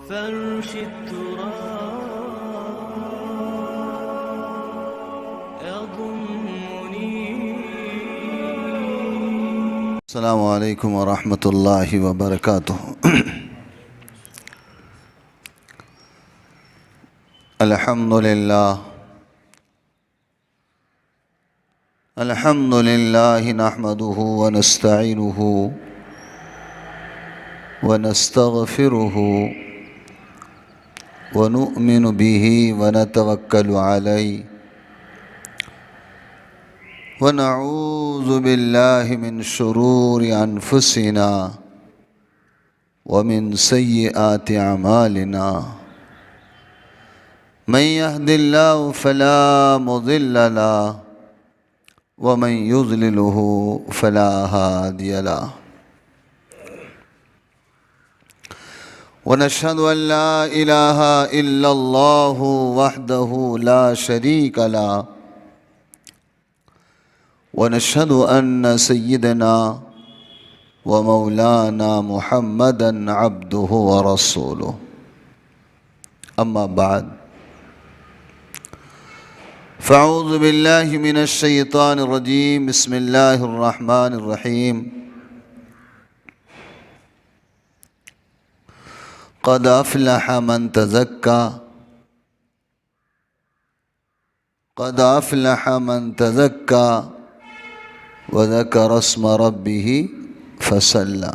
فرش التراب يضمني. السلام علیکم ورحمۃ اللہ وبرکاتہ. الحمد للہ نحمده ونستعینه ونستغفره ونؤمن به ونتوکل علیہ ونعوذ باللہ من شرور انفسنا ومن سیئات اعمالنا. من يهد الله فلا مضل له ومن يضلله فلا هادي له. ونشهد أن لا إله إلا الله وحده لا شريك له ونشهد أن سيدنا ومولانا محمدا عبده ورسوله. أما بعد فأعوذ بالله من الشيطان الرجيم. بسم الله الرحمن الرحيم. قد أفلح من تزكى قد أفلح من تزكى وذكر اسم ربه فصلى.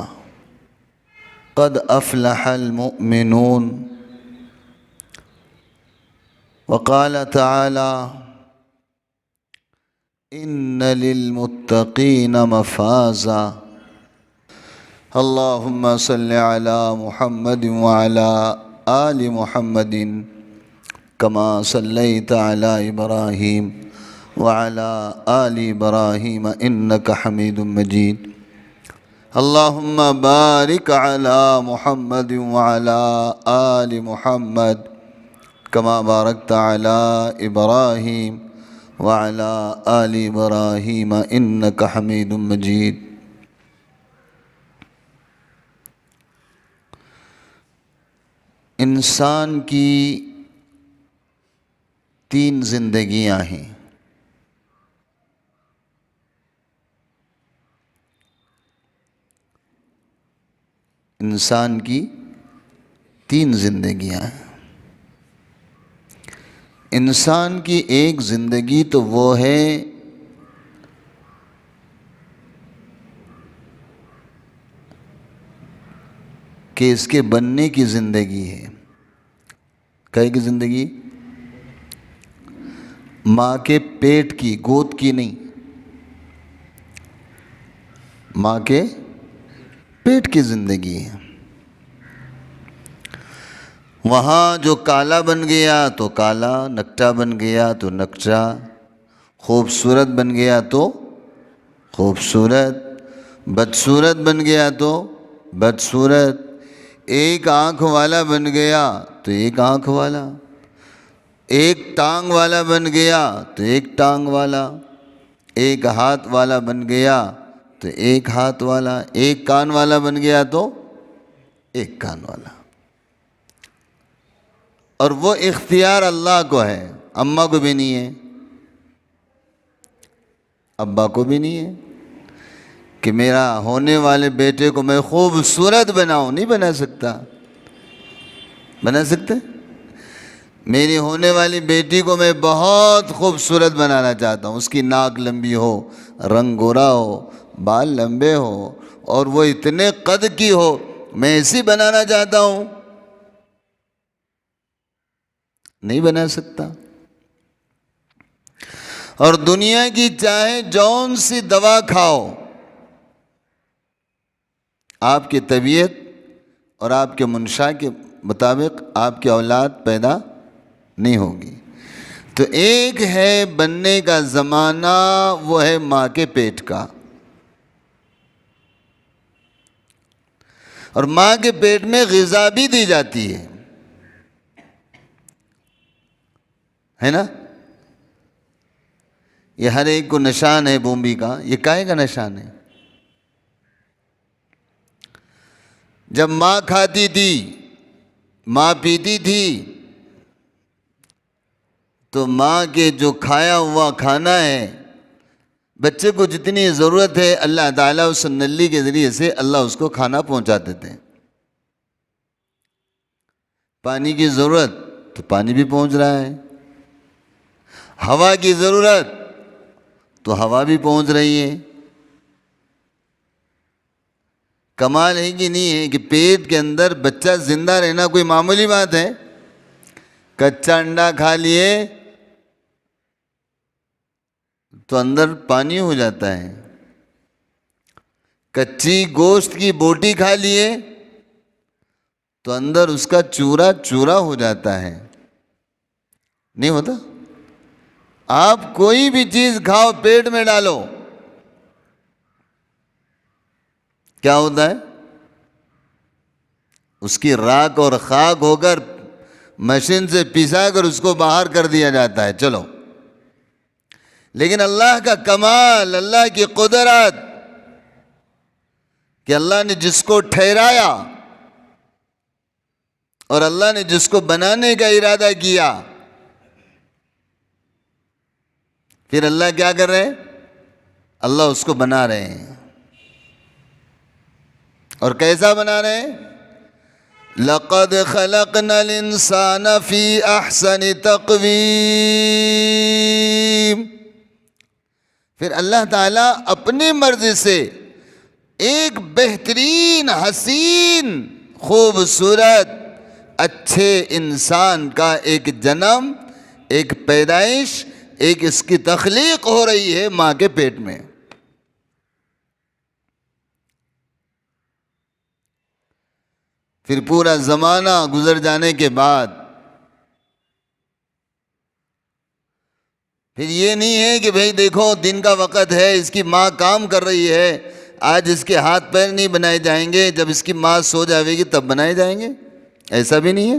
قد أفلح المؤمنون. وقال تعالى إن للمتقين مفازا. اللهم صل على محمد وعلى آل محمد كما صليت على إبراهيم وعلى آل إبراهيم إنك حميد مجيد. اللهم بارك على محمد وعلى آل محمد كما باركت على إبراهيم وعلى آل إبراهيم إنك حميد مجيد. انسان کی تین زندگیاں ہیں. انسان کی تین زندگیاں ہیں. انسان کی ایک زندگی تو وہ ہے کہ اس کے بننے کی زندگی ہے. کہے کی زندگی؟ ماں کے پیٹ کی، گود کی نہیں، ماں کے پیٹ کی زندگی ہے. وہاں جو کالا بن گیا تو کالا، نکٹا بن گیا تو نکٹا، خوبصورت بن گیا تو خوبصورت، بدصورت بن گیا تو بدصورت، ایک آنکھ والا بن گیا تو ایک آنکھ والا، ایک ٹانگ والا بن گیا تو ایک ٹانگ والا، ایک ہاتھ والا بن گیا تو ایک ہاتھ والا، ایک کان والا بن گیا تو ایک کان والا. اور وہ اختیار اللہ کو ہے، اماں کو بھی نہیں ہے، ابا کو بھی نہیں ہے کہ میرا ہونے والے بیٹے کو میں خوبصورت بناؤں. نہیں بنا سکتا. بنا سکتے؟ میری ہونے والی بیٹی کو میں بہت خوبصورت بنانا چاہتا ہوں. اس کی ناک لمبی ہو، رنگ گورا ہو، بال لمبے ہو، اور وہ اتنے قد کی ہو، میں ایسی بنانا چاہتا ہوں. نہیں بنا سکتا. اور دنیا کی چاہے جون سی دوا کھاؤ، آپ کی طبیعت اور آپ کے منشا کے مطابق آپ کی اولاد پیدا نہیں ہوگی. تو ایک ہے بننے کا زمانہ، وہ ہے ماں کے پیٹ کا. اور ماں کے پیٹ میں غذا بھی دی جاتی ہے نا. یہ ہر ایک کو نشان ہے بومبی کا. یہ کائے کا نشان ہے؟ جب ماں کھاتی تھی ماں پیتی تھی تو ماں کے جو کھایا ہوا کھانا ہے بچے کو جتنی ضرورت ہے اللہ تعالیٰ اس نلی کے ذریعے سے اللہ اس کو کھانا پہنچا دیتے ہیں. پانی کی ضرورت تو پانی بھی پہنچ رہا ہے، ہوا کی ضرورت تو ہوا بھی پہنچ رہی ہے. کمال ہے کہ نہیں ہے کہ پیٹ کے اندر بچہ زندہ رہنا کوئی معمولی بات ہے؟ کچا انڈا کھا لیے تو اندر پانی ہو جاتا ہے، کچی گوشت کی بوٹی کھا لیے تو اندر اس کا چورا چورا ہو جاتا ہے. نہیں ہوتا؟ آپ کوئی بھی چیز کھاؤ پیٹ میں ڈالو کیا ہوتا ہے؟ اس کی راکھ اور خاک ہو کر مشین سے پسا کر اس کو باہر کر دیا جاتا ہے. چلو، لیکن اللہ کا کمال، اللہ کی قدرت کہ اللہ نے جس کو ٹھہرایا اور اللہ نے جس کو بنانے کا ارادہ کیا، پھر اللہ کیا کر رہے ہیں؟ اللہ اس کو بنا رہے ہیں. اور کیسا بنا رہے ہیں؟ لَقَدْ خَلَقْنَا الْإِنسَانَ فِي أَحْسَنِ تَقْوِيمٍ. پھر اللہ تعالیٰ اپنی مرضی سے ایک بہترین، حسین، خوبصورت، اچھے انسان کا ایک جنم، ایک پیدائش، ایک اس کی تخلیق ہو رہی ہے ماں کے پیٹ میں. پھر پورا زمانہ گزر جانے کے بعد پھر یہ نہیں ہے کہ بھئی دیکھو دن کا وقت ہے، اس کی ماں کام کر رہی ہے، آج اس کے ہاتھ پیر نہیں بنائے جائیں گے، جب اس کی ماں سو جاوے گی تب بنائے جائیں گے. ایسا بھی نہیں ہے.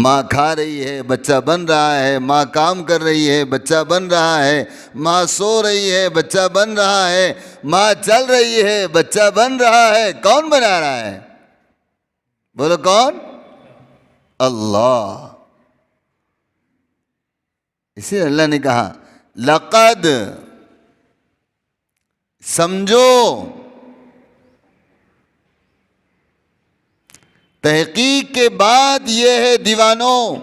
ماں کھا رہی ہے بچہ بن رہا ہے، ماں کام کر رہی ہے بچہ بن رہا ہے، ماں سو رہی ہے بچہ بن رہا ہے، ماں چل رہی ہے بچہ بن رہا ہے. کون بنا رہا ہے؟ بولو کون؟ اللہ. اسی اللہ نے کہا لقد، سمجھو، تحقیق کے بعد یہ ہے دیوانوں.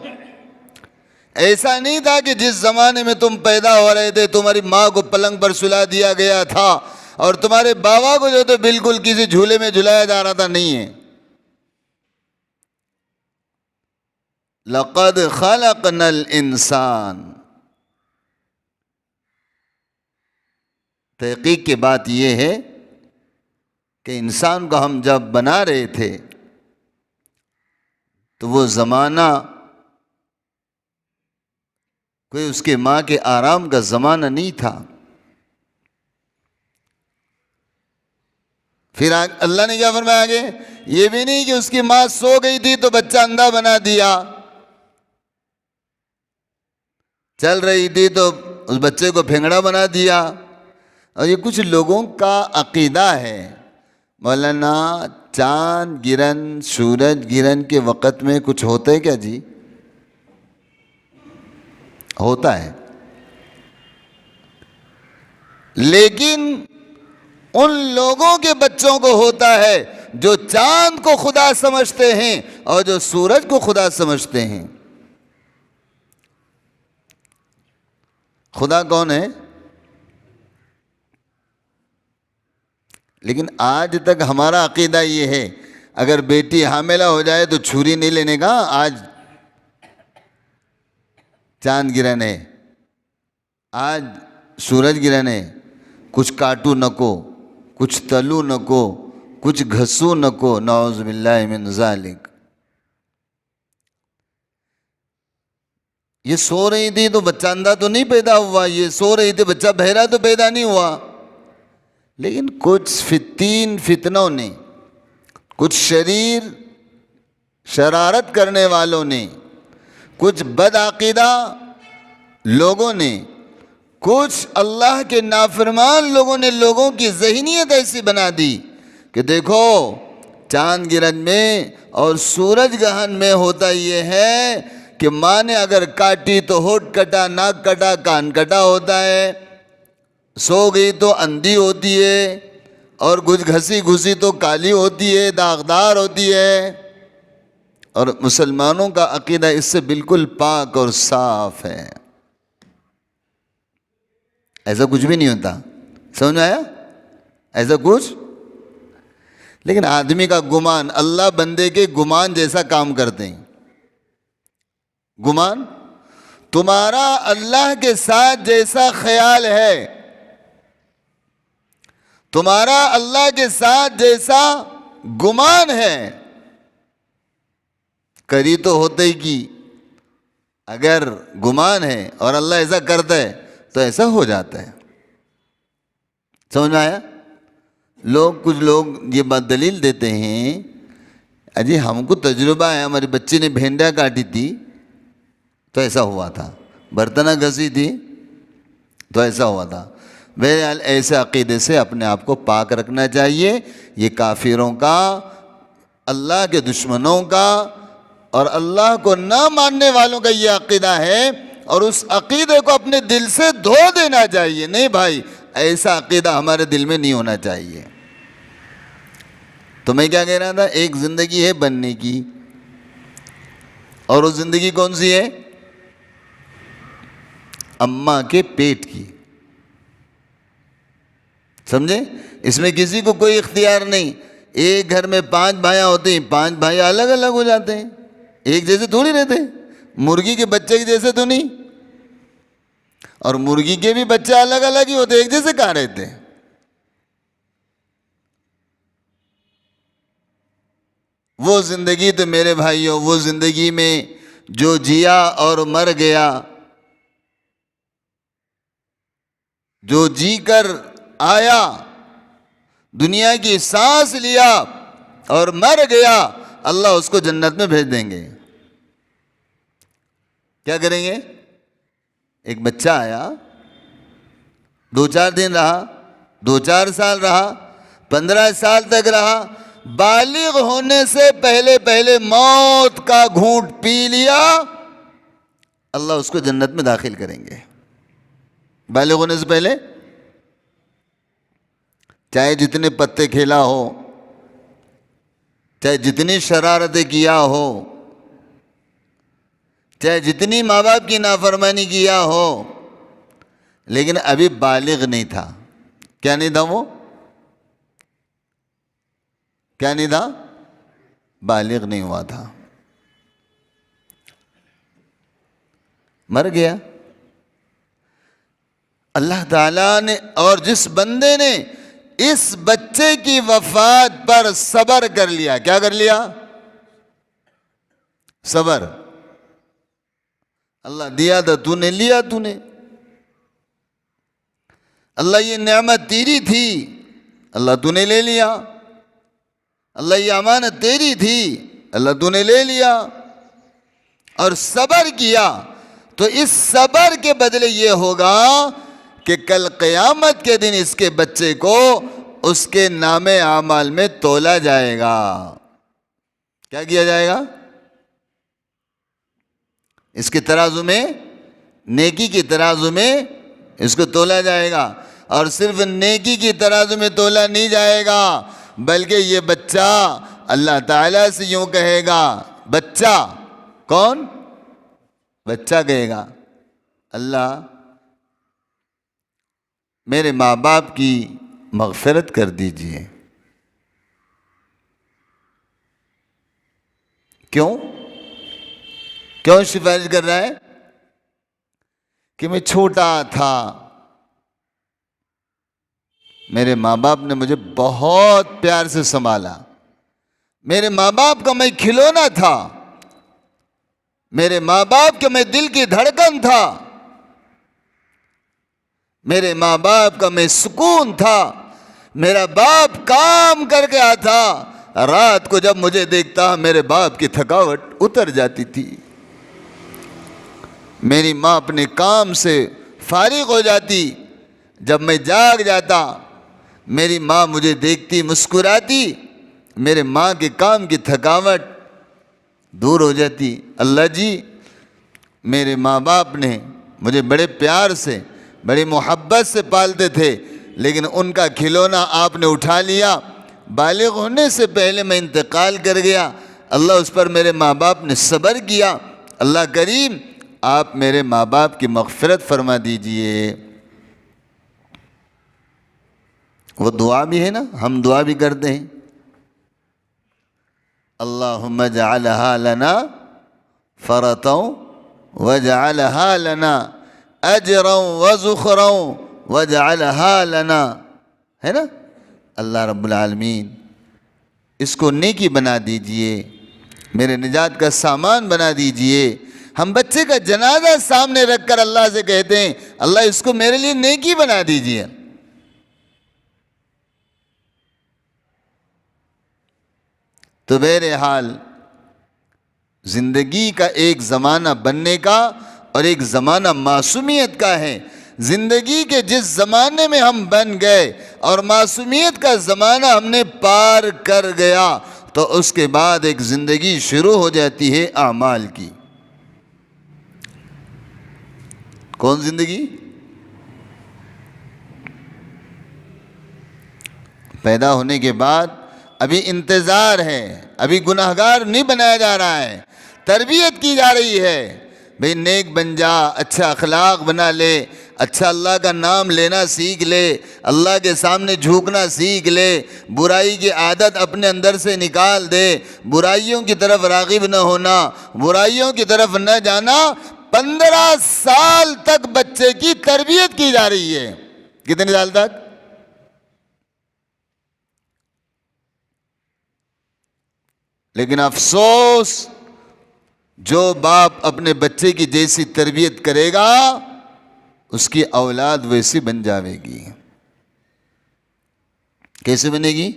ایسا نہیں تھا کہ جس زمانے میں تم پیدا ہو رہے تھے تمہاری ماں کو پلنگ پر سلا دیا گیا تھا اور تمہارے بابا کو جو تو بالکل کسی جھولے میں جھلایا جا رہا تھا. نہیں ہے. لقد خلقنا الانسان. تحقیق کی بات یہ ہے کہ انسان کو ہم جب بنا رہے تھے تو وہ زمانہ کوئی اس کے ماں کے آرام کا زمانہ نہیں تھا. پھر اللہ نے کیا فرمایا آگے؟ یہ بھی نہیں کہ اس کی ماں سو گئی تھی تو بچہ اندھا بنا دیا، چل رہی تھی تو اس بچے کو پھینگڑا بنا دیا. اور یہ کچھ لوگوں کا عقیدہ ہے مولانا چاند گرہن، سورج گرہن کے وقت میں کچھ ہوتا ہے کیا جی؟ ہوتا ہے، لیکن ان لوگوں کے بچوں کو ہوتا ہے جو چاند کو خدا سمجھتے ہیں اور جو سورج کو خدا سمجھتے ہیں. خدا کون ہے؟ لیکن آج تک ہمارا عقیدہ یہ ہے اگر بیٹی حاملہ ہو جائے تو چھری نہیں لینے کا. آج چاند گرہن ہے، آج سورج گرہن ہے، کچھ کاٹو نکو، کچھ تلو نکو، کچھ گھسو نکو. نعوذ باللہ من ذالک. یہ سو رہی تھی تو بچہ اندھا تو نہیں پیدا ہوا، یہ سو رہی تھی بچہ بہرا تو پیدا نہیں ہوا. لیکن کچھ فتنوں نے، کچھ شرارت کرنے والوں نے، کچھ بدعقیدہ لوگوں نے، کچھ اللہ کے نافرمان لوگوں نے لوگوں کی ذہنیت ایسی بنا دی کہ دیکھو چاند گرہن میں اور سورج گرہن میں ہوتا یہ ہے کہ ماں نے اگر کاٹی تو ہونٹ کٹا، ناک کٹا، کان کٹا ہوتا ہے، سو گئی تو اندھی ہوتی ہے، اور کچھ گھسی گھسی تو کالی ہوتی ہے، داغدار ہوتی ہے. اور مسلمانوں کا عقیدہ اس سے بالکل پاک اور صاف ہے، ایسا کچھ بھی نہیں ہوتا. سمجھ میں آیا؟ ایسا کچھ. لیکن آدمی کا گمان، اللہ بندے کے گمان جیسا کام کرتے ہیں. گمان تمہارا اللہ کے ساتھ جیسا خیال ہے، تمہارا اللہ کے ساتھ جیسا گمان ہے، کری تو ہوتے ہی کی. اگر گمان ہے اور اللہ ایسا کرتا ہے تو ایسا ہو جاتا ہے. سمجھ میں آیا؟ کچھ لوگ یہ بات دلیل دیتے ہیں، اجی ہم کو تجربہ ہے، ہماری بچی نے بھینڈیاں کاٹی تھی تو ایسا ہوا تھا، برتنیں گھسی تھی تو ایسا ہوا تھا. بہرحال ایسے عقیدے سے اپنے آپ کو پاک رکھنا چاہیے. یہ کافروں کا، اللہ کے دشمنوں کا اور اللہ کو نہ ماننے والوں کا یہ عقیدہ ہے، اور اس عقیدے کو اپنے دل سے دھو دینا چاہیے. نہیں بھائی، ایسا عقیدہ ہمارے دل میں نہیں ہونا چاہیے. تو میں کیا کہہ رہا تھا، ایک زندگی ہے بننے کی، اور وہ زندگی کون سی ہے؟ اماں کے پیٹ کی. سمجھے؟ اس میں کسی کو کوئی اختیار نہیں. ایک گھر میں 5 بھائیاں ہوتے ہیں، 5 بھائی الگ الگ ہو جاتے ہیں، ایک جیسے تھوڑی رہتے. مرغی کے بچے کے جیسے تو نہیں، اور مرغی کے بھی بچے الگ الگ ہی ہوتے، ایک جیسے کہاں رہتے. وہ زندگی تو میرے بھائیوں، وہ زندگی میں جو جیا اور مر گیا، جو جی کر آیا، دنیا کی سانس لیا اور مر گیا، اللہ اس کو جنت میں بھیج دیں گے. کیا کریں گے؟ ایک بچہ آیا، 2-4 دن رہا، 2-4 سال رہا، 15 سال تک رہا، بالغ ہونے سے پہلے پہلے موت کا گھونٹ پی لیا، اللہ اس کو جنت میں داخل کریں گے. بالغ ہونے سے پہلے، چاہے جتنے پتے کھیلا ہو، چاہے جتنی شرارتیں کیا ہو، چاہے جتنی ماں باپ کی نافرمانی کیا ہو، لیکن ابھی بالغ نہیں تھا. کیا نہیں تھا وہ؟ کیا نہیں تھا؟ بالغ نہیں ہوا تھا، مر گیا. اللہ تعالیٰ نے، اور جس بندے نے اس بچے کی وفات پر صبر کر لیا، کیا کر لیا؟ صبر. اللہ دیا تھا، تو نے لیا، تو نے. اللہ یہ نعمت تیری تھی، اللہ تو نے لے لیا. اللہ یہ امانت تیری تھی، اللہ تو نے لے لیا. اور صبر کیا تو اس صبر کے بدلے یہ ہوگا کہ کل قیامت کے دن اس کے بچے کو اس کے نام اعمال میں تولا جائے گا. کیا کیا جائے گا؟ اس کے ترازو میں، نیکی کی ترازو میں اس کو تولا جائے گا. اور صرف نیکی کی ترازو میں تولا نہیں جائے گا، بلکہ یہ بچہ اللہ تعالیٰ سے یوں کہے گا. بچہ کون؟ بچہ کہے گا، اللہ میرے ماں باپ کی مغفرت کر دیجئے. کیوں سفارش کر رہا ہے؟ کہ میں چھوٹا تھا، میرے ماں باپ نے مجھے بہت پیار سے سنبھالا، میرے ماں باپ کا میں کھلونا تھا، میرے ماں باپ کے میں دل کی دھڑکن تھا، میرے ماں باپ کا میں سکون تھا. میرا باپ کام کر کے آتا، رات کو جب مجھے دیکھتا میرے باپ کی تھکاوٹ اتر جاتی تھی. میری ماں اپنے کام سے فارغ ہو جاتی، جب میں جاگ جاتا میری ماں مجھے دیکھتی، مسکراتی میرے ماں کے کام کی تھکاوٹ دور ہو جاتی۔ اللہ جی میرے ماں باپ نے مجھے بڑے پیار سے بڑی محبت سے پالتے تھے، لیکن ان کا کھلونا آپ نے اٹھا لیا، بالغ ہونے سے پہلے میں انتقال کر گیا۔ اللہ اس پر میرے ماں باپ نے صبر کیا، اللہ کریم آپ میرے ماں باپ کی مغفرت فرما دیجئے۔ وہ دعا بھی ہے نا، ہم دعا بھی کرتے ہیں، اللہم اجعلہا لنا فرطا واجعلہا لنا اجرا وذخرا واجعلہا لنا، ہے نا؟ اللہ رب العالمین اس کو نیکی بنا دیجئے، میرے نجات کا سامان بنا دیجئے۔ ہم بچے کا جنازہ سامنے رکھ کر اللہ سے کہتے ہیں اللہ اس کو میرے لیے نیکی بنا دیجئے۔ تو بہرحال زندگی کا ایک زمانہ بننے کا اور ایک زمانہ معصومیت کا ہے۔ زندگی کے جس زمانے میں ہم بن گئے اور معصومیت کا زمانہ ہم نے پار کر گیا تو اس کے بعد ایک زندگی شروع ہو جاتی ہے اعمال کی۔ کون زندگی؟ پیدا ہونے کے بعد ابھی انتظار ہے، ابھی گناہگار نہیں بنایا جا رہا ہے، تربیت کی جا رہی ہے۔ بھئی نیک بن جا، اچھا اخلاق بنا لے، اچھا اللہ کا نام لینا سیکھ لے، اللہ کے سامنے جھکنا سیکھ لے، برائی کی عادت اپنے اندر سے نکال دے، برائیوں کی طرف راغب نہ ہونا، برائیوں کی طرف نہ جانا۔ 15 سال تک بچے کی تربیت کی جا رہی ہے۔ کتنے سال تک؟ لیکن افسوس جو باپ اپنے بچے کی جیسی تربیت کرے گا اس کی اولاد ویسی بن جاوے گی۔ کیسے بنے گی؟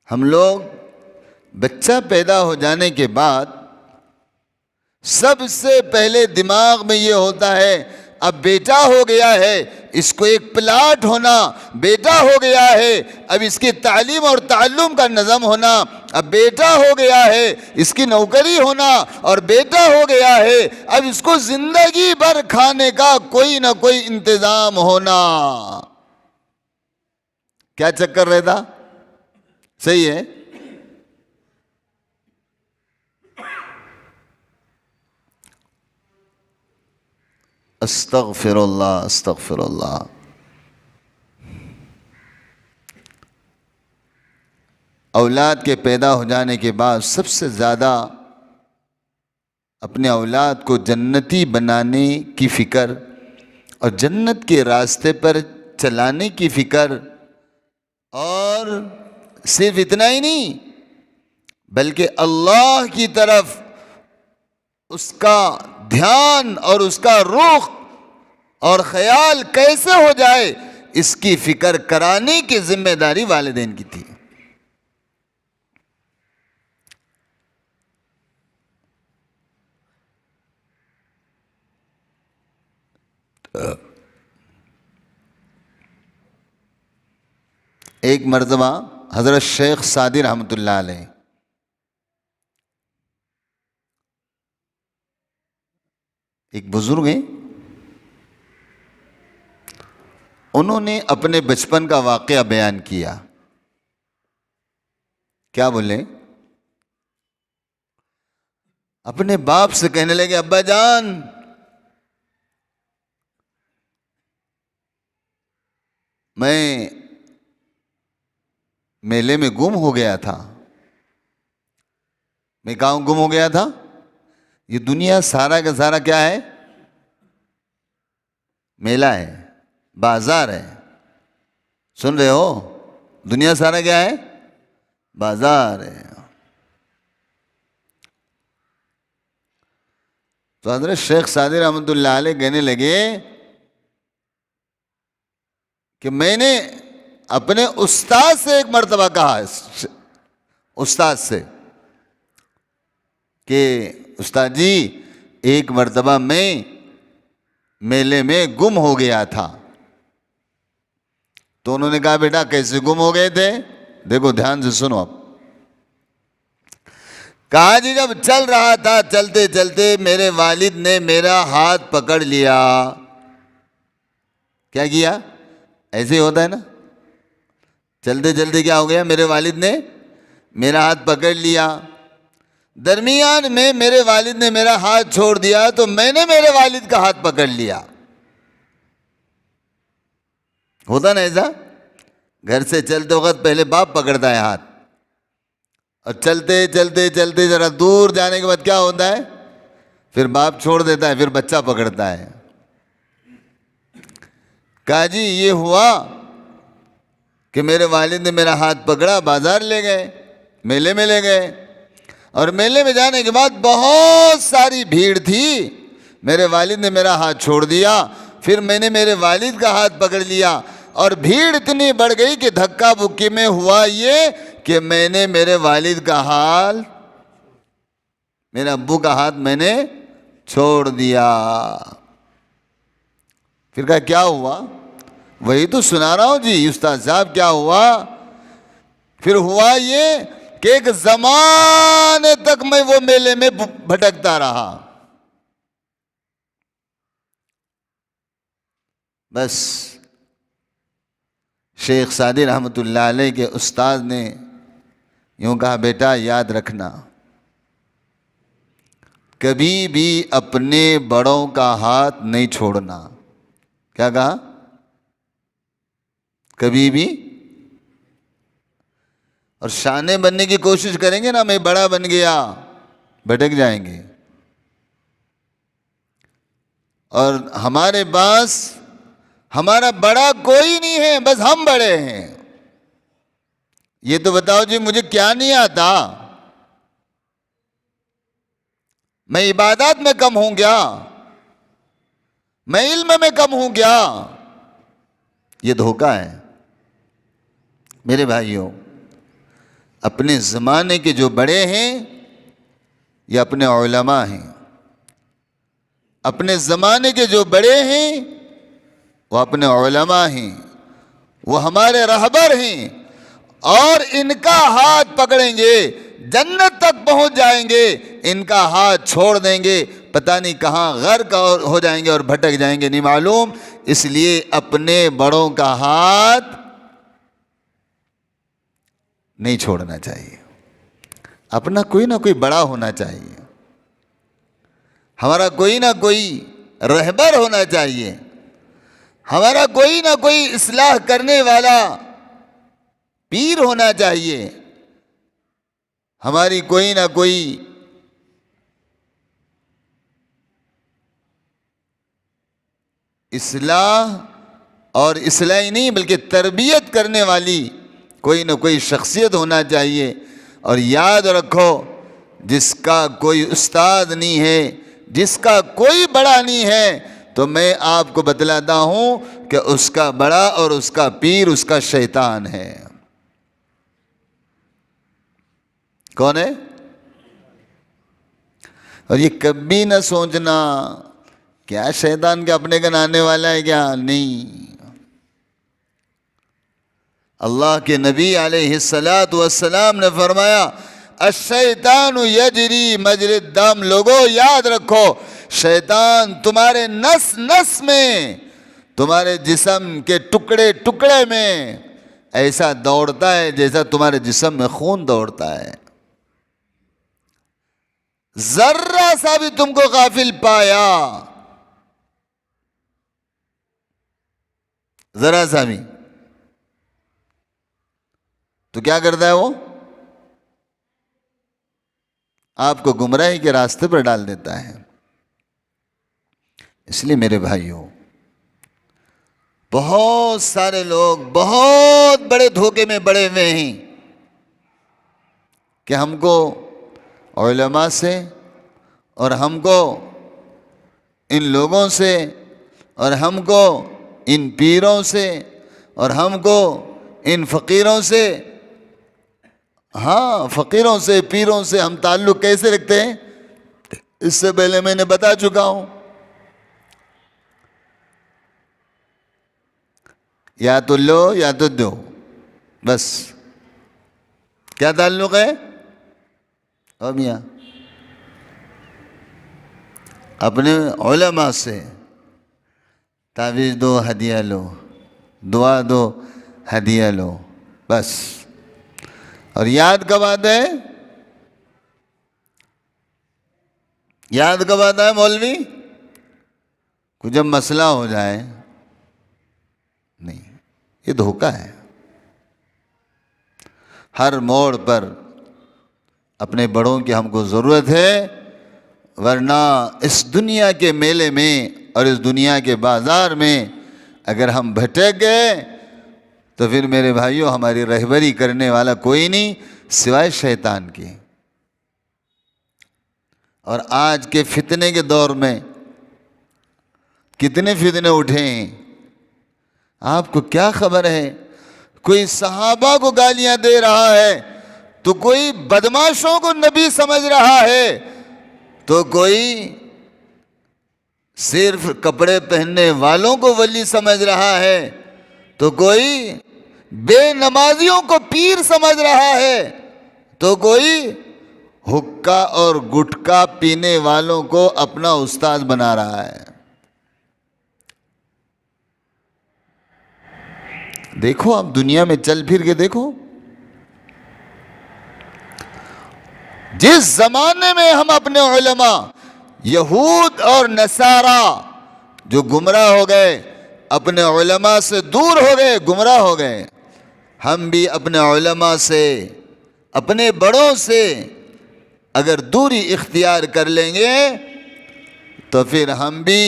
ہم لوگ بچہ پیدا ہو جانے کے بعد سب سے پہلے دماغ میں یہ ہوتا ہے اب بیٹا ہو گیا ہے، اس کو ایک پلاٹ ہونا، بیٹا ہو گیا ہے اب اس کی تعلیم اور تعلم کا نظم ہونا، اب بیٹا ہو گیا ہے اس کی نوکری ہونا، اور بیٹا ہو گیا ہے اب اس کو زندگی بھر کھانے کا کوئی نہ کوئی انتظام ہونا۔ کیا چکر رہتا؟ صحیح ہے؟ استغفر اللہ استغفر اللہ۔ اولاد کے پیدا ہو جانے کے بعد سب سے زیادہ اپنے اولاد کو جنتی بنانے کی فکر اور جنت کے راستے پر چلانے کی فکر، اور صرف اتنا ہی نہیں بلکہ اللہ کی طرف اس کا دھیان اور اس کا رخ اور خیال کیسے ہو جائے اس کی فکر کرانے کی ذمہ داری والدین کی تھی۔ ایک مرتبہ حضرت شیخ سعدی رحمۃ اللہ علیہ ایک بزرگ ہیں، انہوں نے اپنے بچپن کا واقعہ بیان کیا۔ کیا بولے؟ اپنے باپ سے کہنے لگے ابا جان میں میلے میں گم ہو گیا تھا۔ میں کہاں گم ہو گیا تھا؟ یہ دنیا سارا کا سارا کیا ہے؟ میلہ ہے، بازار ہے۔ سن رہے ہو؟ دنیا سارا کیا ہے؟ بازار ہے۔ تو حضرت شیخ سعدی رحمۃ اللہ علیہ کہنے لگے کہ میں نے اپنے استاد سے ایک مرتبہ کہا، استاد سے کہ استاد جی ایک مرتبہ میں میلے میں گم ہو گیا تھا، تو انہوں نے کہا بیٹا کیسے گم ہو گئے تھے؟ دیکھو دھیان سے سنو اب. کہا جی جب چل رہا تھا چلتے چلتے میرے والد نے میرا ہاتھ پکڑ لیا. کیا کیا؟ ایسے ہی ہوتا ہے نا, چلتے چلتے کیا ہو گیا, میرے والد نے میرا ہاتھ پکڑ لیا. درمیان میں میرے والد نے میرا ہاتھ چھوڑ دیا تو میں نے میرے والد کا ہاتھ پکڑ لیا. ہوتا نا ایسا, گھر سے چلتے وقت پہلے باپ پکڑتا ہے ہاتھ, اور چلتے چلتے چلتے ذرا دور جانے کے بعد کیا ہوتا ہے, پھر باپ چھوڑ دیتا ہے, پھر بچہ پکڑتا ہے. کہا جی یہ ہوا کہ میرے والد نے میرا ہاتھ پکڑا, بازار لے گئے, میلے میں لے گئے, اور میلے میں جانے کے بعد بہت ساری بھیڑ تھی. میرے والد نے میرا ہاتھ چھوڑ دیا, پھر میں نے میرے والد کا ہاتھ پکڑ لیا, اور بھیڑ اتنی بڑھ گئی کہ دھکا بکی میں ہوا یہ کہ میں نے میرے والد کا ہاتھ, میرے ابو کا ہاتھ میں نے چھوڑ دیا. پھر کہا کیا ہوا؟ وہی تو سنا رہا ہوں جی استاد صاحب, کیا ہوا؟ پھر ہوا یہ کہ ایک زمانے تک میں وہ میلے میں بھٹکتا رہا. بس شیخ سعدی رحمۃ اللہ علیہ کے استاد نے یوں کہا بیٹا یاد رکھنا, کبھی بھی اپنے بڑوں کا ہاتھ نہیں چھوڑنا. کیا کہا؟ کبھی بھی, اور شانے بننے کی کوشش کریں گے نا, میں بڑا بن گیا, بھٹک جائیں گے. اور ہمارے پاس ہمارا بڑا کوئی نہیں ہے, بس ہم بڑے ہیں. یہ تو بتاؤ جی مجھے کیا نہیں آتا, میں عبادات میں کم ہوں گیا, میں علم میں کم ہوں گیا؟ یہ دھوکہ ہے میرے بھائیوں. اپنے زمانے کے جو بڑے ہیں یہ اپنے علماء ہیں. اپنے زمانے کے جو بڑے ہیں وہ اپنے علماء ہیں, وہ ہمارے رہبر ہیں, اور ان کا ہاتھ پکڑیں گے جنت تک پہنچ جائیں گے, ان کا ہاتھ چھوڑ دیں گے پتہ نہیں کہاں غرق ہو جائیں گے اور بھٹک جائیں گے, نہیں معلوم. اس لیے اپنے بڑوں کا ہاتھ نہیں چھوڑنا چاہیے. اپنا کوئی نہ کوئی بڑا ہونا چاہیے, ہمارا کوئی نہ کوئی رہبر ہونا چاہیے, ہمارا کوئی نہ کوئی اصلاح کرنے والا پیر ہونا چاہیے, ہماری کوئی نہ کوئی اصلاح, اور اصلاح ہی نہیں بلکہ تربیت کرنے والی کوئی نہ کوئی شخصیت ہونا چاہیے. اور یاد رکھو, جس کا کوئی استاد نہیں ہے, جس کا کوئی بڑا نہیں ہے, تو میں آپ کو بتلاتا ہوں کہ اس کا بڑا اور اس کا پیر اس کا شیطان ہے. کون ہے؟ اور یہ کبھی نہ سوچنا کیا شیطان کے اپنے کا نانے والا ہے کیا, نہیں. اللہ کے نبی علیہ السلام نے فرمایا الشیطان یجری مجری الدم. لوگوں یاد رکھو, شیطان تمہارے نس نس میں, تمہارے جسم کے ٹکڑے ٹکڑے میں ایسا دوڑتا ہے جیسا تمہارے جسم میں خون دوڑتا ہے. ذرہ سا بھی تم کو غافل پایا, ذرا سا بھی, تو کیا کرتا ہے وہ؟ آپ کو گمراہی کے راستے پر ڈال دیتا ہے. اس لیے میرے بھائیوں, بہت سارے لوگ بہت بڑے دھوکے میں پڑے ہوئے ہیں کہ ہم کو علماء سے, اور ہم کو ان لوگوں سے, اور ہم کو ان پیروں سے, اور ہم کو ان فقیروں سے, ہاں فقیروں سے پیروں سے ہم تعلق کیسے رکھتے ہیں, اس سے پہلے میں نے بتا چکا ہوں. یا تو لو یا تو دو، بس۔ کیا تعلق ہے؟ او میاں اپنے علماء سے تعویذ دو، ہدیہ لو، دعا دو، ہدیہ لو، بس۔ اور یاد کب آتا ہے؟ یاد کب آتا ہے مولوی؟ کو جب مسئلہ ہو جائے۔ نہیں، یہ دھوکہ ہے۔ ہر موڑ پر اپنے بڑوں کی ہم کو ضرورت ہے، ورنہ اس دنیا کے میلے میں اور اس دنیا کے بازار میں اگر ہم بھٹک گئے تو پھر میرے بھائیوں ہماری رہبری کرنے والا کوئی نہیں سوائے شیطان کی۔ اور آج کے فتنے کے دور میں کتنے فتنے اٹھے ہیں، آپ کو کیا خبر ہے؟ کوئی صحابہ کو گالیاں دے رہا ہے تو کوئی بدماشوں کو نبی سمجھ رہا ہے، تو کوئی صرف کپڑے پہننے والوں کو ولی سمجھ رہا ہے، تو کوئی بے نمازیوں کو پیر سمجھ رہا ہے، تو کوئی حقہ اور گٹکا پینے والوں کو اپنا استاد بنا رہا ہے۔ دیکھو آپ دنیا میں چل پھر کے دیکھو، جس زمانے میں ہم اپنے علماء یہود اور نصارہ جو گمراہ ہو گئے، اپنے علماء سے دور ہو گئے، گمراہ ہو گئے، ہم بھی اپنے علماء سے، اپنے بڑوں سے اگر دوری اختیار کر لیں گے تو پھر ہم بھی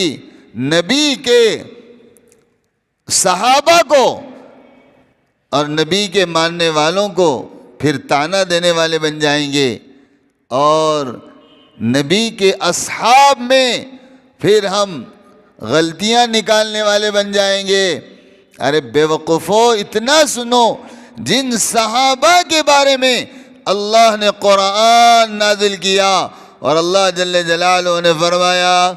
نبی کے صحابہ کو اور نبی کے ماننے والوں کو پھر طعنہ دینے والے بن جائیں گے، اور نبی کے اصحاب میں پھر ہم غلطیاں نکالنے والے بن جائیں گے۔ ارے بے وقوفو، اتنا سنو، جن صحابہ کے بارے میں اللہ نے قرآن نازل کیا اور اللہ جل جلالہ نے فرمایا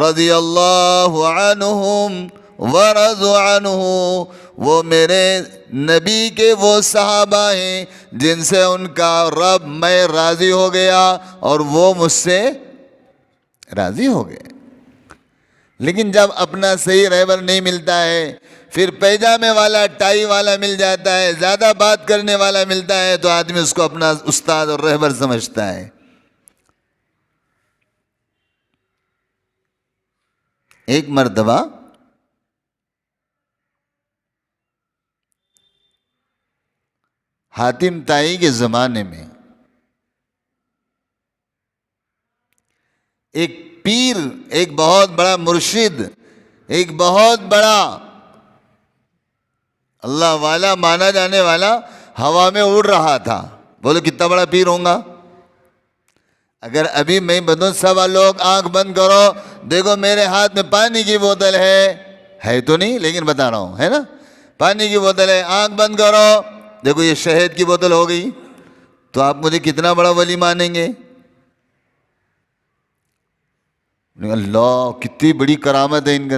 رضی اللہ عنہم ورضوا عنہ، وہ میرے نبی کے وہ صحابہ ہیں جن سے ان کا رب میں راضی ہو گیا اور وہ مجھ سے راضی ہو گئے۔ لیکن جب اپنا صحیح رہبر نہیں ملتا ہے، پھر پیجامے والا، ٹائی والا مل جاتا ہے، زیادہ بات کرنے والا ملتا ہے، تو آدمی اس کو اپنا استاد اور رہبر سمجھتا ہے۔ ایک مرتبہ حاتم طائی کے زمانے میں ایک پیر، ایک بہت بڑا مرشد، ایک بہت بڑا اللہ والا مانا جانے والا ہوا میں اڑ رہا تھا۔ بولو کتنا بڑا پیر ہوں گا؟ اگر ابھی میں بتاؤں سب لوگ آنکھ بند کرو، دیکھو میرے ہاتھ میں پانی کی بوتل ہے تو نہیں لیکن بتا رہا ہوں، ہے نا، پانی کی بوتل ہے، آنکھ بند کرو، دیکھو یہ شہد کی بوتل ہو گئی، تو آپ مجھے کتنا بڑا ولی مانیں گے؟ اللہ کتنی بڑی کرامت ہے ان کا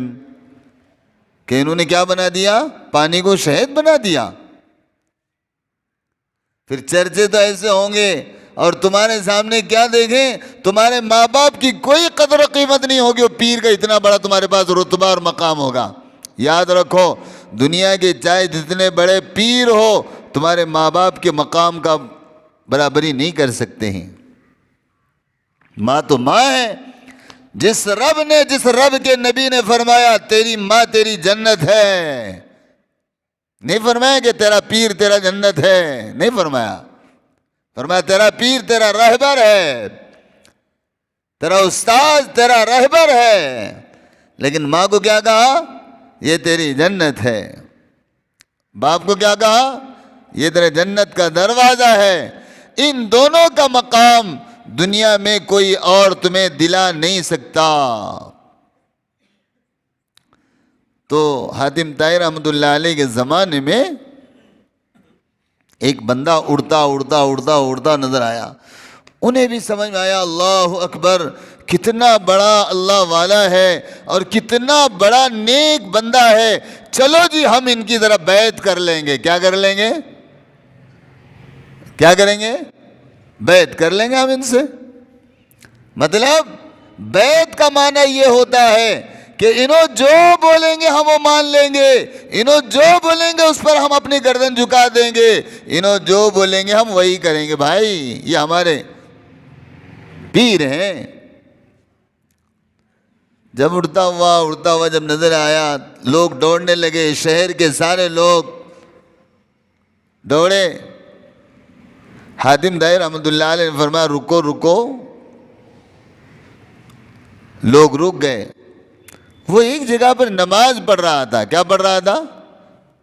کہ انہوں نے کیا بنا دیا؟ پانی کو شہد بنا دیا۔ پھر چرچے تو ایسے ہوں گے، اور تمہارے سامنے کیا دیکھیں، تمہارے ماں باپ کی کوئی قدر و قیمت نہیں ہوگی، وہ پیر کا اتنا بڑا تمہارے پاس رتبہ اور مقام ہوگا۔ یاد رکھو، دنیا کے چاہے جتنے بڑے پیر ہو، تمہارے ماں باپ کے مقام کا برابری نہیں کر سکتے ہیں۔ ماں تو ماں ہے۔ جس رب کے نبی نے فرمایا تیری ماں تیری جنت ہے، نہیں فرمایا کہ تیرا پیر تیرا جنت ہے، نہیں فرمایا، فرمایا تیرا پیر تیرا رہبر ہے، تیرا استاد تیرا رہبر ہے۔ لیکن ماں کو کیا کہا؟ یہ تیری جنت ہے۔ باپ کو کیا کہا؟ یہ تیرے جنت کا دروازہ ہے۔ ان دونوں کا مقام دنیا میں کوئی اور تمہیں دلا نہیں سکتا۔ تو حاتم طائی رحمۃ اللہ علیہ کے زمانے میں ایک بندہ اڑتا اڑتا اڑتا اڑتا نظر آیا۔ انہیں بھی سمجھ میں آیا اللہ اکبر، کتنا بڑا اللہ والا ہے اور کتنا بڑا نیک بندہ ہے، چلو جی ہم ان کی ذرا بیعت کر لیں گے۔ کیا کر لیں گے؟ کیا کریں گے؟ بیعت کر لیں گے ہم ان سے۔ مطلب بیعت کا معنی یہ ہوتا ہے کہ انہوں جو بولیں گے ہم وہ مان لیں گے، انہوں جو بولیں گے اس پر ہم اپنی گردن جھکا دیں گے، انہوں جو بولیں گے ہم وہی کریں گے۔ بھائی یہ ہمارے پیر ہیں۔ جب اڑتا ہوا جب نظر آیا، لوگ دوڑنے لگے، شہر کے سارے لوگ دوڑے۔ حاتم دائی رحمۃ اللہ علیہ نے فرمایا رکو رکو، لوگ رک گئے۔ وہ ایک جگہ پر نماز پڑھ رہا تھا۔ کیا پڑھ رہا تھا؟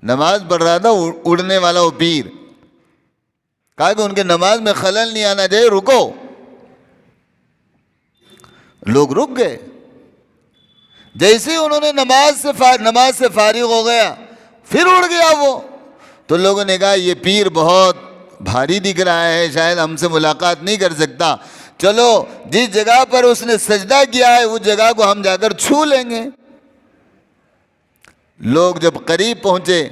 نماز پڑھ رہا تھا، اڑنے والا وہ پیر۔ کہا کہ ان کے نماز میں خلل نہیں آنا چاہیے، رکو۔ لوگ رک گئے۔ جیسے ہی انہوں نے نماز سے فارغ ہو گیا، پھر اڑ گیا وہ۔ تو لوگوں نے کہا یہ پیر بہت بھاری دکھ رہا ہے، شاید ہم سے ملاقات نہیں کر سکتا، چلو جس جگہ پر اس نے سجدہ کیا ہے اس جگہ کو ہم جا کر چھو لیں گے۔ لوگ جب قریب پہنچے،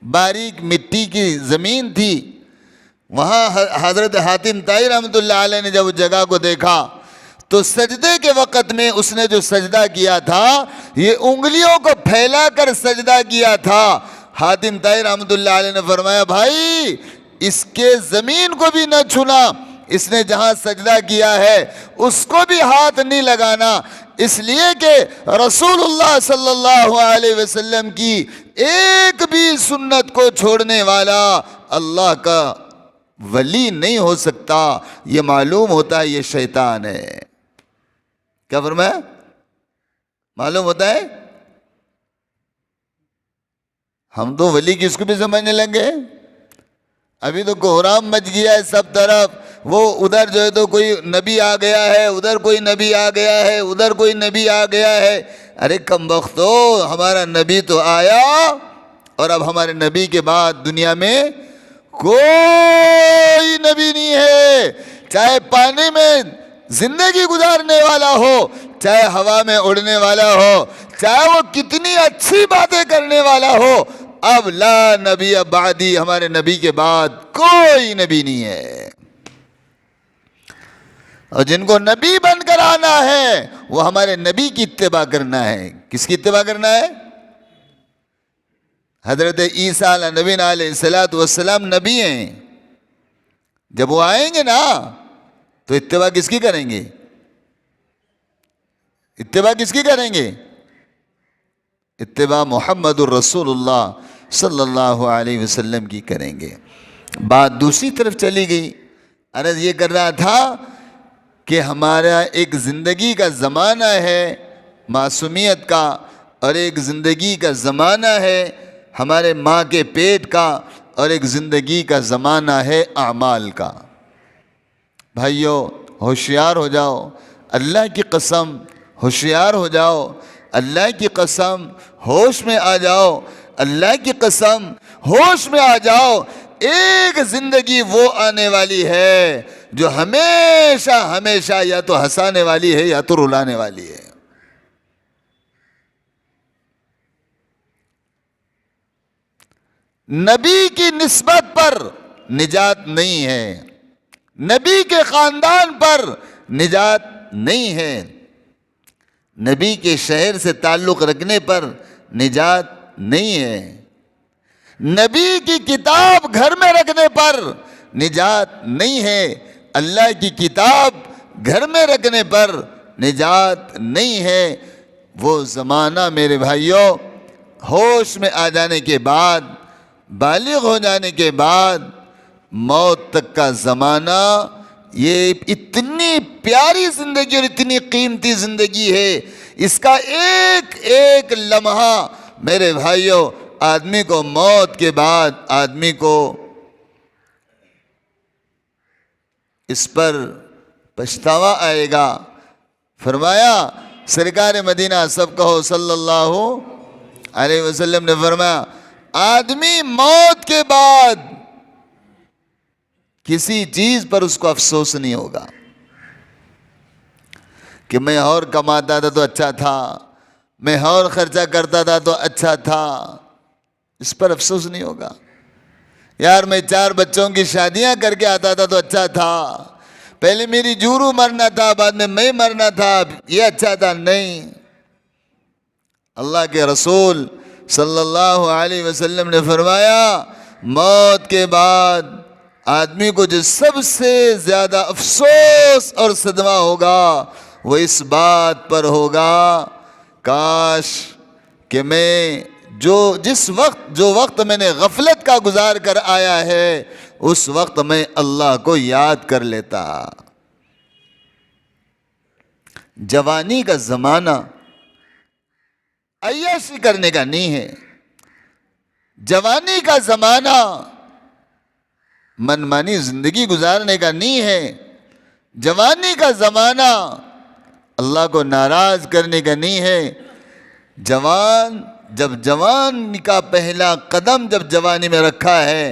باریک مٹی کی زمین تھی، وہاں حضرت حاتم طائی رحمۃ اللہ علیہ نے جب اس جگہ کو دیکھا تو سجدے کے وقت میں اس نے جو سجدہ کیا تھا یہ انگلیوں کو پھیلا کر سجدہ کیا تھا۔ حاتم طائی رحمۃ اللہ علیہ نے فرمایا بھائی اس کے زمین کو بھی نہ چھونا، اس نے جہاں سجدہ کیا ہے اس کو بھی ہاتھ نہیں لگانا، اس لیے کہ رسول اللہ صلی اللہ علیہ وسلم کی ایک بھی سنت کو چھوڑنے والا اللہ کا ولی نہیں ہو سکتا۔ یہ معلوم ہوتا ہے یہ شیطان ہے۔ کیا فرمایا؟ معلوم ہوتا ہے ہم تو ولی کس کو بھی سمجھنے لگے۔ ابھی تو کوہرام مچ گیا ہے سب طرف، وہ ادھر جو ہے تو کوئی نبی آ گیا ہے، ادھر کوئی نبی آ گیا ہے، ادھر کوئی نبی آ گیا ہے۔ ارے کم بختو، ہمارا نبی تو آیا اور اب ہمارے نبی کے بعد دنیا میں کوئی نبی نہیں ہے، چاہے پانی میں زندگی گزارنے والا ہو، چاہے ہوا میں اڑنے والا ہو، چاہے وہ کتنی اچھی باتیں کرنے والا ہو، اب لا نبی بعدی، ہمارے نبی کے بعد کوئی نبی نہیں ہے۔ اور جن کو نبی بن کر آنا ہے وہ ہمارے نبی کی اتباع کرنا ہے۔ کس کی اتباع کرنا ہے؟ حضرت عیسیٰ علیہ نبی علیہ السلام نبی ہیں، جب وہ آئیں گے نا تو اتباع کس کی کریں گے؟ اتباع کس کی کریں گے؟ اتباع محمد الرسول اللہ صلی اللہ علیہ وسلم کی کریں گے۔ بات دوسری طرف چلی گئی۔ عرض یہ کر رہا تھا کہ ہمارا ایک زندگی کا زمانہ ہے معصومیت کا، اور ایک زندگی کا زمانہ ہے ہمارے ماں کے پیٹ کا، اور ایک زندگی کا زمانہ ہے اعمال کا۔ بھائیو ہوشیار ہو جاؤ، اللہ کی قسم ہوشیار ہو جاؤ، اللہ کی قسم ہوش میں آ جاؤ، اللہ کی قسم ہوش میں آ جاؤ۔ ایک زندگی وہ آنے والی ہے جو ہمیشہ ہمیشہ یا تو ہنسانے والی ہے یا تو رلانے والی ہے۔ نبی کی نسبت پر نجات نہیں ہے، نبی کے خاندان پر نجات نہیں ہے، نبی کے شہر سے تعلق رکھنے پر نجات نہیں ہے، نبی کی کتاب گھر میں رکھنے پر نجات نہیں ہے، اللہ کی کتاب گھر میں رکھنے پر نجات نہیں ہے۔ وہ زمانہ میرے بھائیوں ہوش میں آ جانے کے بعد، بالغ ہو جانے کے بعد، موت تک کا زمانہ، یہ اتنی پیاری زندگی اور اتنی قیمتی زندگی ہے، اس کا ایک ایک لمحہ میرے بھائیوں آدمی کو موت کے بعد آدمی کو اس پر پچھتاوا آئے گا۔ فرمایا سرکار مدینہ سب کہو صلی اللہ علیہ وسلم نے فرمایا آدمی موت کے بعد کسی چیز پر اس کو افسوس نہیں ہوگا، کہ میں اور کماتا تھا تو اچھا تھا، میں اور خرچہ کرتا تھا تو اچھا تھا، اس پر افسوس نہیں ہوگا۔ یار میں 4 بچوں کی شادیاں کر کے آتا تھا تو اچھا تھا، پہلے میری جورو مرنا تھا، بعد میں مرنا تھا، یہ اچھا تھا، نہیں۔ اللہ کے رسول صلی اللہ علیہ وسلم نے فرمایا موت کے بعد آدمی کو جو سب سے زیادہ افسوس اور صدمہ ہوگا وہ اس بات پر ہوگا کاش کہ میں جو وقت میں نے غفلت کا گزار کر آیا ہے اس وقت میں اللہ کو یاد کر لیتا۔ جوانی کا زمانہ عیاشی کرنے کا نہیں ہے، جوانی کا زمانہ منمانی زندگی گزارنے کا نہیں ہے، جوانی کا زمانہ اللہ کو ناراض کرنے کا نہیں ہے۔ جوان کا پہلا قدم جب جوانی میں رکھا ہے،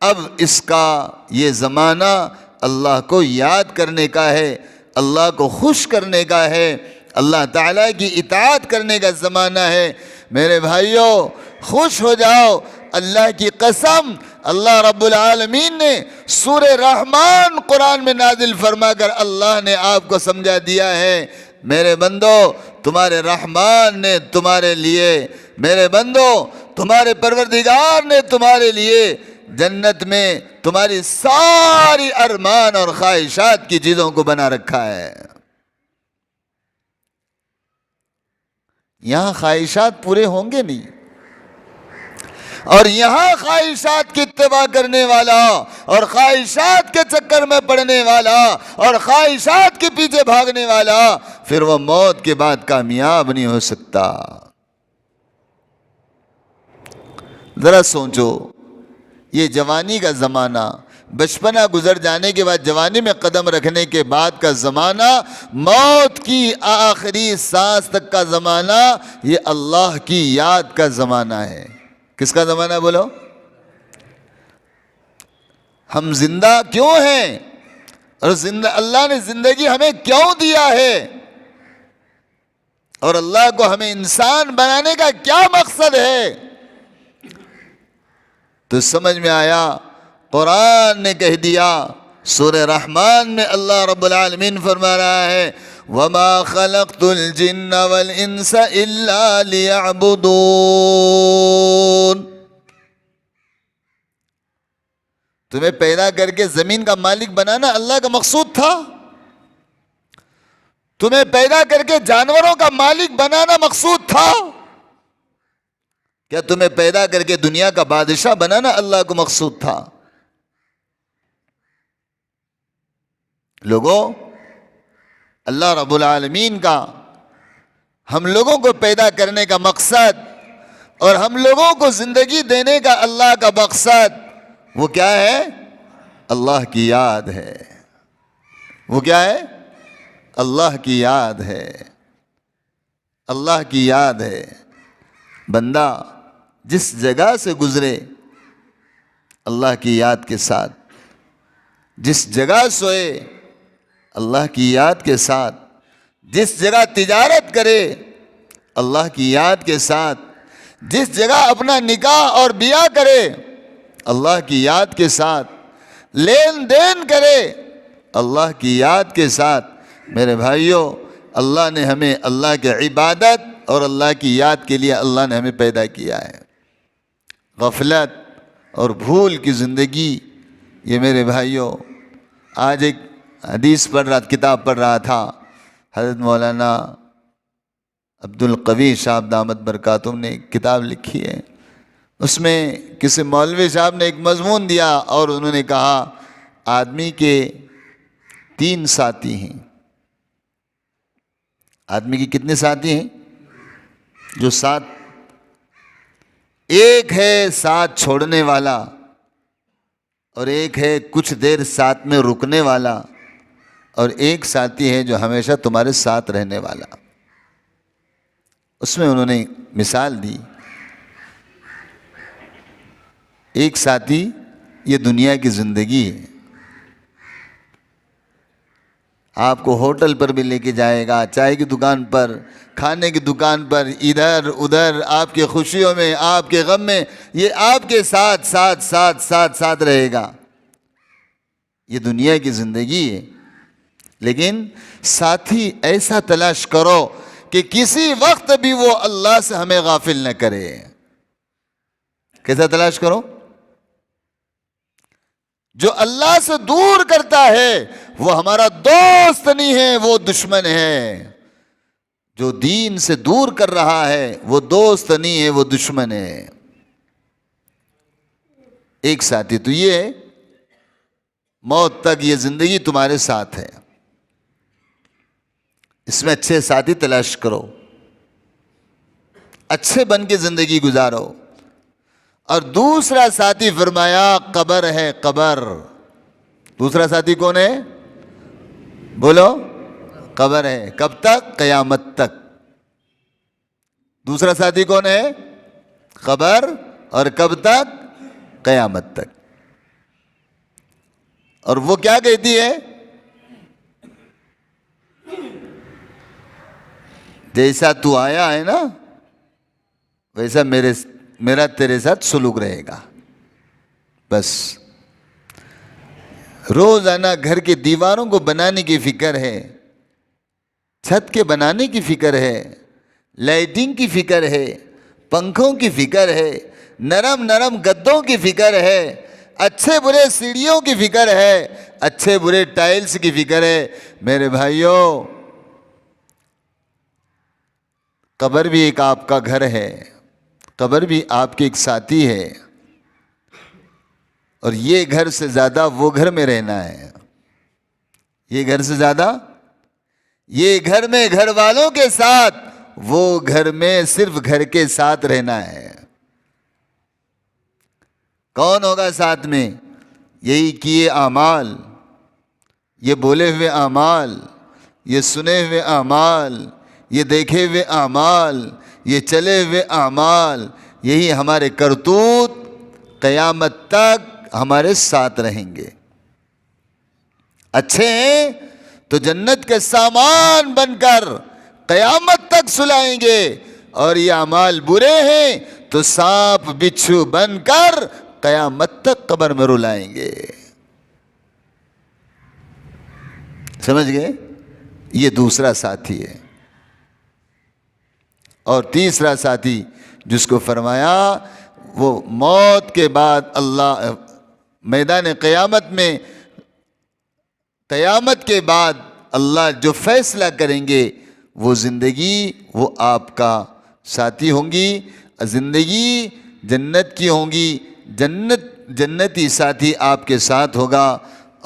اب اس کا یہ زمانہ اللہ کو یاد کرنے کا ہے، اللہ کو خوش کرنے کا ہے، اللہ تعالیٰ کی اطاعت کرنے کا زمانہ ہے۔ میرے بھائیوں خوش ہو جاؤ، اللہ کی قسم اللہ رب العالمین نے سورہ رحمان قرآن میں نازل فرما کر اللہ نے آپ کو سمجھا دیا ہے، میرے بندو تمہارے رحمان نے تمہارے لیے، میرے بندو تمہارے پروردگار نے تمہارے لیے جنت میں تمہاری ساری ارمان اور خواہشات کی چیزوں کو بنا رکھا ہے۔ یہاں خواہشات پورے ہوں گے نہیں، اور یہاں خواہشات کی اتباع کرنے والا اور خواہشات کے چکر میں پڑنے والا اور خواہشات کے پیچھے بھاگنے والا پھر وہ موت کے بعد کامیاب نہیں ہو سکتا۔ ذرا سوچو، یہ جوانی کا زمانہ، بچپنا گزر جانے کے بعد جوانی میں قدم رکھنے کے بعد کا زمانہ، موت کی آخری سانس تک کا زمانہ، یہ اللہ کی یاد کا زمانہ ہے۔ کس کا زمانہ بولو؟ ہم زندہ کیوں ہیں اور اللہ نے زندگی ہمیں کیوں دیا ہے، اور اللہ کو ہمیں انسان بنانے کا کیا مقصد ہے، تو سمجھ میں آیا۔ قرآن نے کہہ دیا، سورہ رحمان میں اللہ رب العالمین فرما رہا ہے وَمَا خَلَقْتُ الْجِنَّ وَالْإِنسَ إِلَّا لِيَعْبُدُونَ۔ تمہیں پیدا کر کے زمین کا مالک بنانا اللہ کا مقصود تھا؟ تمہیں پیدا کر کے جانوروں کا مالک بنانا مقصود تھا؟ کیا تمہیں پیدا کر کے دنیا کا بادشاہ بنانا اللہ کو مقصود تھا؟ لوگوں، اللہ رب العالمین کا ہم لوگوں کو پیدا کرنے کا مقصد اور ہم لوگوں کو زندگی دینے کا اللہ کا مقصد وہ کیا ہے؟ اللہ کی یاد ہے۔ وہ کیا ہے؟ اللہ کی یاد ہے، اللہ کی یاد ہے۔ بندہ جس جگہ سے گزرے اللہ کی یاد کے ساتھ، جس جگہ سوئے اللہ کی یاد کے ساتھ، جس جگہ تجارت کرے اللہ کی یاد کے ساتھ، جس جگہ اپنا نکاح اور بیاہ کرے اللہ کی یاد کے ساتھ، لین دین کرے اللہ کی یاد کے ساتھ، میرے بھائیوں اللہ نے ہمیں اللہ کے عبادت اور اللہ کی یاد کے لیے اللہ نے ہمیں پیدا کیا ہے۔ غفلت اور بھول کی زندگی، یہ میرے بھائیوں، آج ایک حدیث کتاب پڑھ رہا تھا، حضرت مولانا عبدالقوی صاحب دامت برکاتہم نے ایک کتاب لکھی ہے، اس میں کسی مولوی صاحب نے ایک مضمون دیا اور انہوں نے کہا آدمی کے 3 ساتھی ہیں۔ آدمی کی کتنے ساتھی ہیں؟ جو ساتھ، ایک ہے ساتھ چھوڑنے والا، اور ایک ہے کچھ دیر ساتھ میں رکنے والا، اور ایک ساتھی ہے جو ہمیشہ تمہارے ساتھ رہنے والا۔ اس میں انہوں نے مثال دی، ایک ساتھی یہ دنیا کی زندگی ہے، آپ کو ہوٹل پر بھی لے کے جائے گا، چائے کی دکان پر، کھانے کی دکان پر، ادھر ادھر، آپ کی خوشیوں میں، آپ کے غم میں، یہ آپ کے ساتھ ساتھ ساتھ ساتھ ساتھ رہے گا۔ یہ دنیا کی زندگی ہے، لیکن ساتھی ایسا تلاش کرو کہ کسی وقت بھی وہ اللہ سے ہمیں غافل نہ کرے۔ کیسا تلاش کرو؟ جو اللہ سے دور کرتا ہے وہ ہمارا دوست نہیں ہے، وہ دشمن ہے۔ جو دین سے دور کر رہا ہے وہ دوست نہیں ہے، وہ دشمن ہے۔ ایک ساتھی تو یہ ہے، موت تک یہ زندگی تمہارے ساتھ ہے، اس میں اچھے ساتھی تلاش کرو، اچھے بن کے زندگی گزارو۔ اور دوسرا ساتھی فرمایا قبر ہے، قبر۔ دوسرا ساتھی کون ہے؟ بولو، قبر ہے۔ کب تک؟ قیامت تک۔ دوسرا ساتھی کون ہے؟ قبر۔ اور کب تک؟ قیامت تک۔ اور وہ کیا کہتی ہے؟ جیسا تو آیا ہے نا ویسا میرا تیرے ساتھ سلوک رہے گا۔ بس روزانہ گھر کے دیواروں کو بنانے کی فکر ہے، چھت کے بنانے کی فکر ہے، لائٹنگ کی فکر ہے، پنکھوں کی فکر ہے، نرم نرم گدوں کی فکر ہے، اچھے برے سیڑھیوں کی فکر ہے، اچھے برے ٹائلز کی فکر ہے۔ میرے بھائیوں، قبر بھی ایک آپ کا گھر ہے، قبر بھی آپ کے ایک ساتھی ہے، اور یہ گھر سے زیادہ وہ گھر میں رہنا ہے۔ یہ گھر سے زیادہ، یہ گھر میں گھر والوں کے ساتھ، وہ گھر میں صرف گھر کے ساتھ رہنا ہے۔ کون ہوگا ساتھ میں؟ یہی کیے اعمال، یہ بولے ہوئے اعمال، یہ سنے ہوئے اعمال، یہ دیکھے ہوئے اعمال، یہ چلے ہوئے اعمال، یہی ہمارے کرتوت قیامت تک ہمارے ساتھ رہیں گے۔ اچھے ہیں تو جنت کے سامان بن کر قیامت تک سلائیں گے، اور یہ اعمال برے ہیں تو سانپ بچھو بن کر قیامت تک قبر میں رلائیں گے۔ سمجھ گئے؟ یہ دوسرا ساتھی ہے۔ اور تیسرا ساتھی جس کو فرمایا، وہ موت کے بعد اللہ میدان قیامت میں، قیامت کے بعد اللہ جو فیصلہ کریں گے وہ زندگی وہ آپ کا ساتھی ہوں گی، زندگی جنت کی ہوں گی، جنتی ساتھی آپ کے ساتھ ہوگا،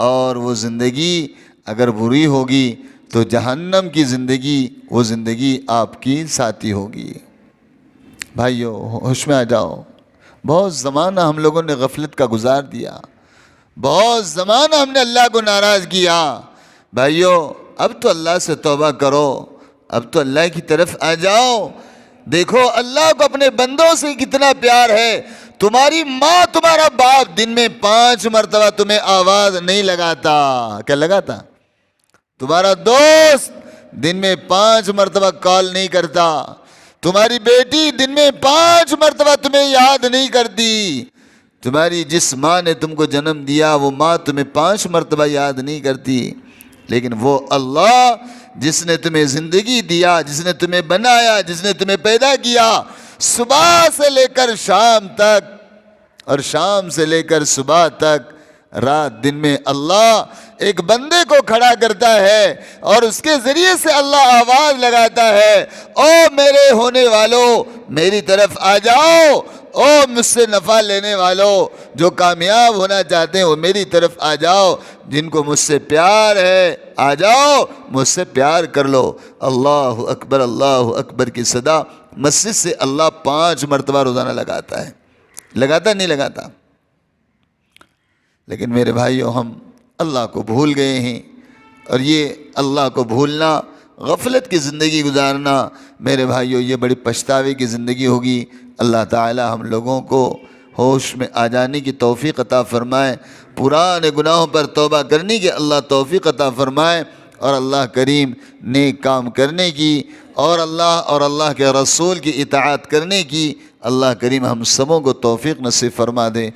اور وہ زندگی اگر بری ہوگی تو جہنم کی زندگی، وہ زندگی آپ کی ساتھی ہوگی۔ بھائیو ہوش میں آ جاؤ۔ بہت زمانہ ہم لوگوں نے غفلت کا گزار دیا، بہت زمانہ ہم نے اللہ کو ناراض کیا۔ بھائیو اب تو اللہ سے توبہ کرو، اب تو اللہ کی طرف آ جاؤ۔ دیکھو اللہ کو اپنے بندوں سے کتنا پیار ہے۔ تمہاری ماں، تمہارا باپ دن میں 5 مرتبہ تمہیں آواز نہیں لگاتا، کیا لگاتا؟ تمہارا دوست دن میں 5 مرتبہ کال نہیں کرتا، تمہاری بیٹی دن میں 5 مرتبہ تمہیں یاد نہیں کرتی، تمہاری جس ماں نے تم کو جنم دیا وہ ماں تمہیں 5 مرتبہ یاد نہیں کرتی، لیکن وہ اللہ جس نے تمہیں زندگی دیا، جس نے تمہیں بنایا، جس نے تمہیں پیدا کیا، صبح سے لے کر شام تک اور شام سے لے کر صبح تک، رات دن میں اللہ ایک بندے کو کھڑا کرتا ہے اور اس کے ذریعے سے اللہ آواز لگاتا ہے، او میرے ہونے والوں میری طرف آ جاؤ، او مجھ سے نفع لینے والوں جو کامیاب ہونا چاہتے ہیں وہ میری طرف آ جاؤ، جن کو مجھ سے پیار ہے آ جاؤ مجھ سے پیار کر لو۔ اللہ اکبر کی صدا مسجد سے اللہ 5 مرتبہ روزانہ لگاتا ہے، لگاتا نہیں لگاتا؟ لیکن میرے بھائیوں ہم اللہ کو بھول گئے ہیں، اور یہ اللہ کو بھولنا، غفلت کی زندگی گزارنا، میرے بھائیوں یہ بڑی پچھتاوے کی زندگی ہوگی۔ اللہ تعالی ہم لوگوں کو ہوش میں آ جانے کی توفیق عطا فرمائے، پرانے گناہوں پر توبہ کرنے کی اللہ توفیق عطا فرمائے، اور اللہ کریم نیک کام کرنے کی اور اللہ کے رسول کی اطاعت کرنے کی اللہ کریم ہم سبوں کو توفیق نصیب فرما دے۔